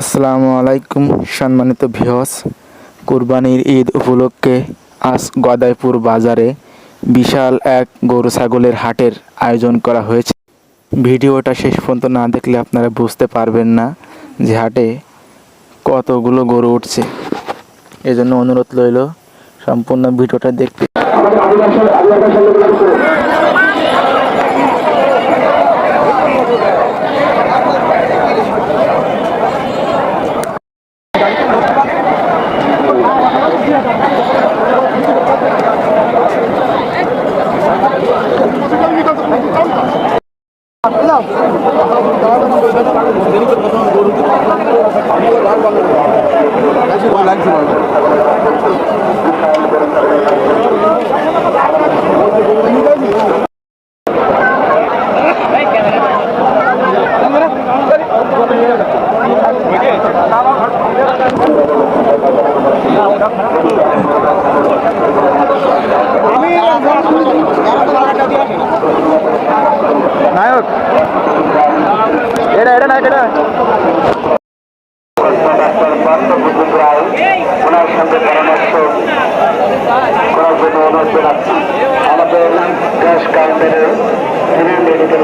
আসসালামু আলাইকুম সম্মানিত ভিউয়ার্স। কুরবানির ঈদ উপলক্ষে আজ গদাইপুর বাজারে বিশাল এক গরু ছাগলের হাটের আয়োজন করা হয়েছে। ভিডিওটা শেষ পর্যন্ত না দেখলে আপনারা বুঝতে পারবেন না যে হাটে কতগুলো গরু উঠছে। এজন্য অনুরোধ রইল সম্পূর্ণ ভিডিওটা দেখতে। নায়ক এটা নায়ক এটা ওনার সাথে পরামর্শ করার জন্য অনুরোধ জানাচ্ছি। আমাদের গ্যাস কাউন্টারের মেডিকেল